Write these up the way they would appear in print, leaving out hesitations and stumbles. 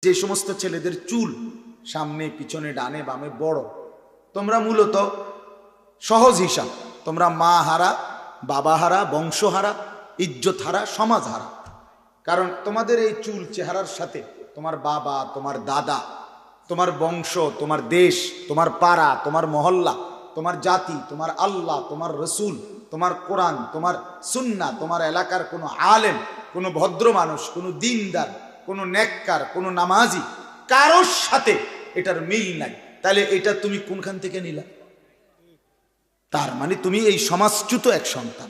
যে সমস্ত ছেলেদের চুল সামনে পিছনে ডানে বামে বড়, তোমরা মূলত সহজ হিসাব, তোমরা মা হারা, বাবা হারা, বংশ হারা, ইজ্জত হারা, সমাজ হারা। কারণ তোমাদের এই চুল চেহারার সাথে তোমার বাবা, তোমার দাদা, তোমার বংশ, তোমার দেশ, তোমার পাড়া, তোমার মহল্লা, তোমার জাতি, তোমার আল্লাহ, তোমার রসুল, তোমার কোরআন, তোমার সুন্নাহ, তোমার এলাকার কোনো আলেম, কোনো ভদ্র মানুষ, কোনো দিনদার, কোনো নেককার, কোনো নামাজি, কারোর সাথে এটার মিল নাই। তাহলে এটা তুমি কোনখান থেকে নিলা? তার মানে তুমি এই সমাজচ্যুত এক সন্তান,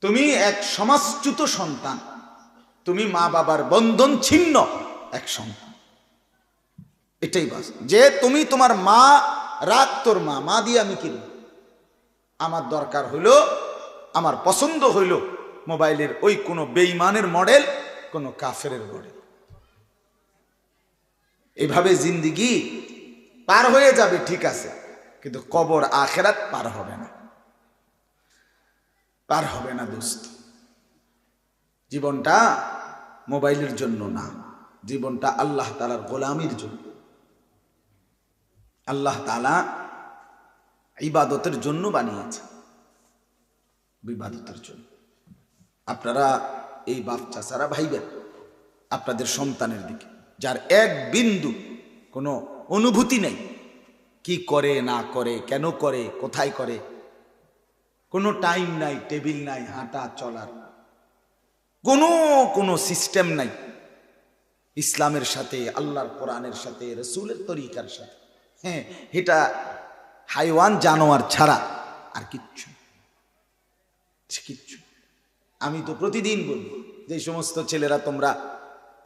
তুমি এক সমাজচ্যুত সন্তান, তুমি মা বাবার বন্ধন ছিন্ন এক সন্তান। এটাই বাস, যে তুমি তোমার মা রাগ, তোর মা, মা দিয়ে আমি কিনব, আমার দরকার হইল, আমার পছন্দ হইল মোবাইলের ওই কোনো বেঈমানের মডেল, কোনো কাফেরের মডেল। এভাবে জিন্দিগি পার হয়ে যাবে, ঠিক আছে, কিন্তু কবর আখেরাত পার হবে না, পার হবে না দোস্ত। জীবনটা মোবাইলের জন্য না, জীবনটা আল্লাহ তাআলার গোলামির জন্য। আল্লাহ তাআলা ইবাদতের জন্য বানিয়েছে, ইবাদতের জন্য। আপনারা এই বাপ চাচারা ভাইবেন আপনাদের সন্তানের দিকে, যার এক বিন্দু কোনো অনুভূতি নেই, কি করে না করে, কেন করে, কোথায় করে, কোনো টাইম নাই, টেবিল নাই, হাঁটা চলার কোনো সিস্টেম নাই ইসলামের সাথে, আল্লাহর কোরআনের সাথে, রসুলের তরিকার সাথে। হ্যাঁ, এটা হাইওয়ান জানোয়ার ছাড়া আর কিচ্ছু কিচ্ছু। আমি তো প্রতিদিন বলি, যে সমস্ত ছেলেরা তোমরা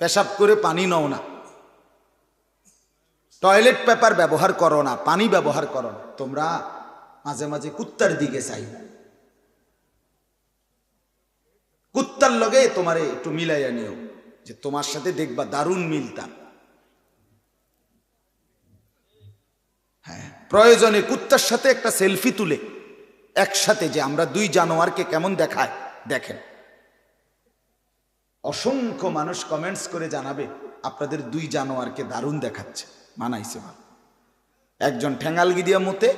পেশাব করে পানি নাও না, টয়লেট পেপার ব্যবহার করো না, পানি ব্যবহার করো না, তোমরা মাঝে মাঝে কুত্তার দিকে চাই, কুত্তার লগে তোমারে একটু মিলাইয়া নিও, যে তোমার সাথে দেখবা দারুণ মিলতাম। হ্যাঁ, প্রয়োজনে কুত্তার সাথে একটা সেলফি তুলে একসাথে, যে আমরা দুই জানোয়ারকে কেমন দেখায় দেখেন। অসংখ্য মানুষ কমেন্টস করে জানাবে আপনাদের দুই জানোয়ারকে দারুণ দেখাচ্ছে, মানাইছে ভালো। একজন ঠ্যাঙ্গালগি দিয়া মতে,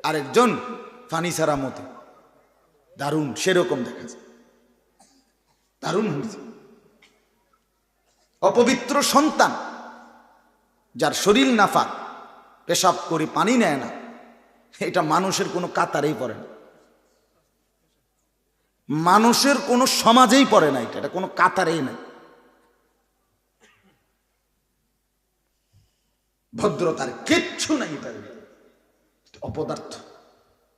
আরেকজন ফানিসারা মতে, দারুণ সেরকম দেখাচ্ছে, দারুণ হয়েছে। অপবিত্র সন্তান, যার শরীর নাফাক, পেশাব করে পানি নেয় না, এটা মানুষের কোনো কাতারেই পড়ে না, মানুষের কোনো সমাজেই পড়ে না, এটা কোনো কাতারেই নাই। ভদ্রতার কিচ্ছু নাই, এটা অপদার্থ,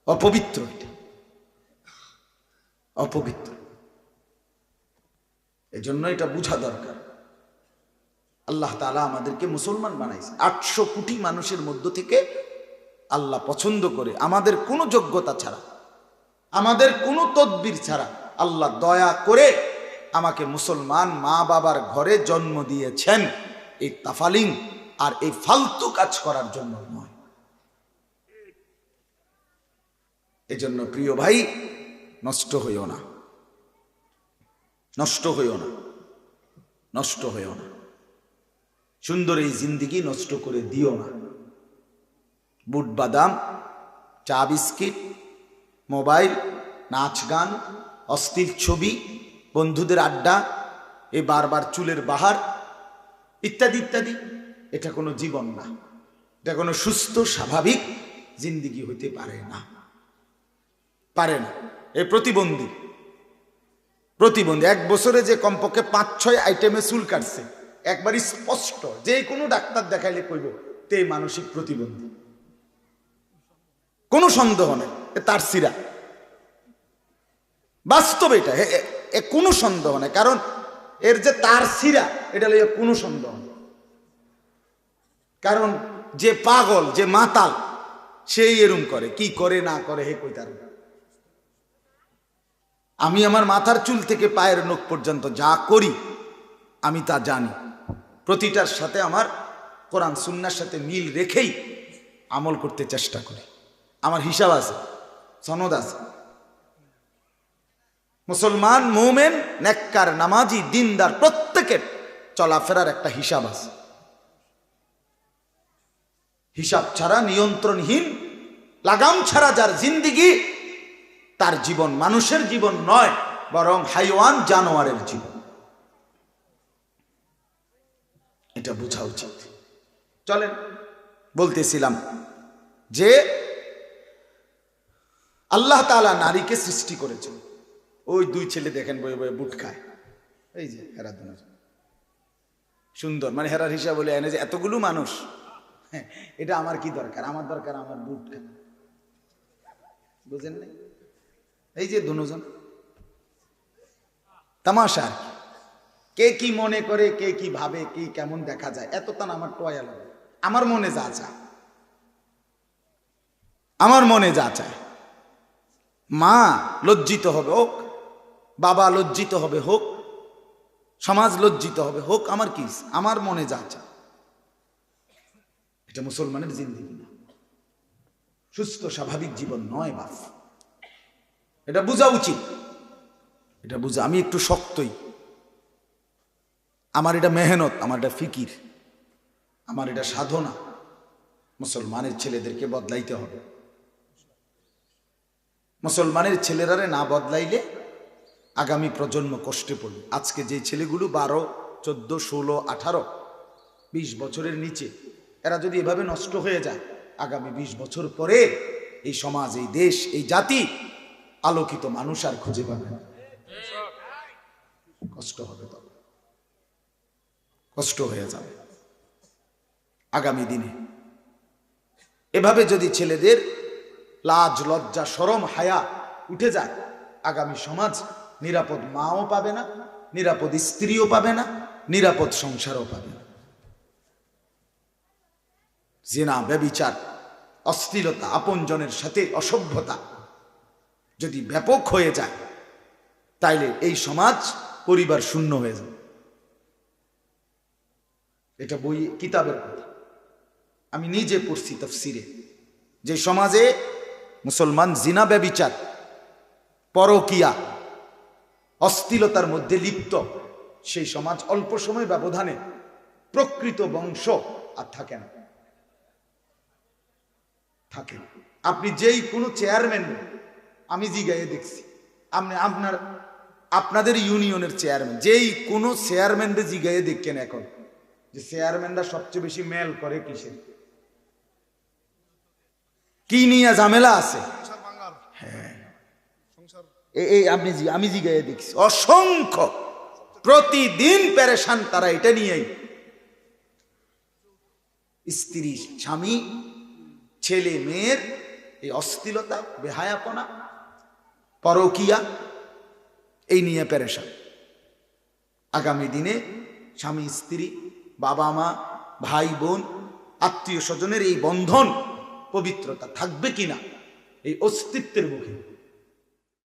অপবিত্র, এটা অপবিত্র। এজন্য এটা বুঝা দরকার। আল্লাহ তাআলা আমাদেরকে মুসলমান বানাইছে, 800 কোটি মানুষের মধ্য থেকে আল্লাহ পছন্দ করে, আমাদের কোনো যোগ্যতা ছাড়া, আমাদের কোনো তদবির ছাড়া আল্লাহ দয়া করে আমাকে মুসলমান মা বাবার ঘরে জন্ম দিয়েছেন, এই তাফালিং আর এই ফালতু কাজ করার জন্য নয়। এজন্য প্রিয় ভাই, নষ্ট হইও না, নষ্ট হইও না, নষ্ট হইও না, সুন্দর এই জিন্দিগি নষ্ট করে দিও না। বুট বাদাম, চা বিস্কিট, মোবাইল, নাচ গান, অস্থির ছবি, বন্ধুদের আড্ডা, এই বারবার চুলের বাহার, ইত্যাদি ইত্যাদি, এটা কোনো জীবন না, এটা কোনো সুস্থ স্বাভাবিক জিন্দিগি হইতে পারে না, পারে না। এই প্রতিবন্ধী 1 বছরে যে কমপক্ষে 5-6 আইটেমে চুল কাটছে, একবার স্পষ্ট, যে কোনো ডাক্তার দেখাইলে কইব তে মানসিক প্রতিবন্ধী, কোনো সন্দেহ নেই, তার সিরা, বাস্তবে এটা কোনো সন্দেহ নেই। কারণ এর যে তার সিরা, এটা লইয়া কোনো সন্দেহ নেই। কারণ যে পাগল, যে মাতাল, সেই এরম করে, কি করে না করে হে কইতার। আমি আমার মাথার চুল থেকে পায়ের নখ পর্যন্ত যা করি আমি তা জানি, প্রতিটার সাথে আমার কোরআন সুন্নাহর সাথে মিল রেখেই আমল করতে চেষ্টা করি। আমার হিসাব আছে, সনদ আছে। মুসলমান, মুমিন, নেককার, নামাজি, দিনদার প্রত্যেকের চলাফেরার একটা হিসাব আছে। হিসাব ছাড়া, নিয়ন্ত্রণহীন, লাগাম ছাড়া যার জিন্দিগি, তার জীবন মানুষের জীবন নয়, বরং হাইওয়ান, জানোয়ারের জীবন। এটা বোঝা উচিত। চলেন, বলতেছিলাম যে আল্লাহ তাআলা নারীকে সৃষ্টি করেছেন। ওই দুই ছেলে দেখেন বয়ে বয়ে বুট খায়, এই যে হেরা দুজন সুন্দর, মানে হেরার হিসাব বলে এনে যে এতগুলো মানুষ, এটা আমার কি দরকার? আমার দরকার আমার বুট খায়, বুঝেন নাই? এই যে দুজন তামাশা, কে কি মনে করে, কে কি ভাবে, কি কেমন দেখা যায়, এত তান আমার টয়া লাগে। আমার মনে যা চায়, আমার মনে যা চায়, মা লজ্জিত হবে হোক, বাবা লজ্জিত হবে হোক, সমাজ লজ্জিত হবে হোক, আমার কি, আমার মনে যা চায়। এটা মুসলমানের জিন্দেগি না, সুস্থ স্বাভাবিক জীবন নয় বাপ। এটা বোঝা উচিত, এটা বুঝা। আমি একটু শক্তই, আমার এটা মেহনত, আমার এটা ফিকির, আমার এটা সাধনা। মুসলমানের ছেলেদেরকে বদলাইতে হবে। মুসলমানের ছেলেরারে না বদলাইলে আগামী প্রজন্ম কষ্টে পড়বে। আজকে যে ছেলেগুলো 12, 14, 16, 18, 20 বছরের নিচে, এরা যদি এভাবে নষ্ট হয়ে যায়, আগামী 20 বছর পরে এই সমাজ, এই দেশ, এই জাতি আলোকিত মানুষ আর খুঁজে পাবে না। কষ্ট হবে, তবে কষ্ট হয়ে যাবে আগামী দিনে। এভাবে যদি ছেলেদের লাজ, লজ্জা, শরম, হায়া উঠে যায়, আগামী সমাজ নিরাপদ মাও পাবে না, নিরাপদ স্ত্রীও পাবে না, নিরাপদ সংসারও পাবে না। জিনা, ব্যভিচার, অশ্লীলতা, আপনজনের সাথে অসভ্যতা যদি ব্যাপক হয়ে যায়, তাইলে এই সমাজ পরিবার শূন্য হয়ে যাবে। এটা বই, কিতাবের কথা, আমি নিজে পড়ছি তাফসিরে। যে সমাজে মুসলমান জিনা, ব্যভিচার, পরকিয়া, অশ্লীলতার মধ্যে লিপ্ত, সেই সমাজ অল্প সময় ব্যবধানে প্রকৃত বংশ আর থাকে না, থাকে। আপনি যেই কোনো চেয়ারম্যান, আমি জিগায়ে দেখছি, আপনাদের ইউনিয়নের চেয়ারম্যান, যেই কোনো চেয়ারম্যানরে জিগায়ে দেখেন এখন, যে চেয়ারম্যানরা সবচেয়ে বেশি মেল করে কিসের, কি নিয়ে ঝামেলা আছে? হ্যাঁ, আমি জিগায়ে দেখছি অসংখ্য, প্রতিদিন পেরেশান তারা এটা নিয়েই। স্ত্রী, স্বামী, ছেলে মেয়ের এই অশ্লীলতা, বেহায়াপনা, পরকিয়া, এই নিয়ে পেরেশান। আগামী দিনে স্বামী স্ত্রী, বাবা মা, ভাই বোন, আত্মীয় স্বজনের এই বন্ধন, পবিত্রতা থাকবে কিনা, এই অস্তিত্বের মুখে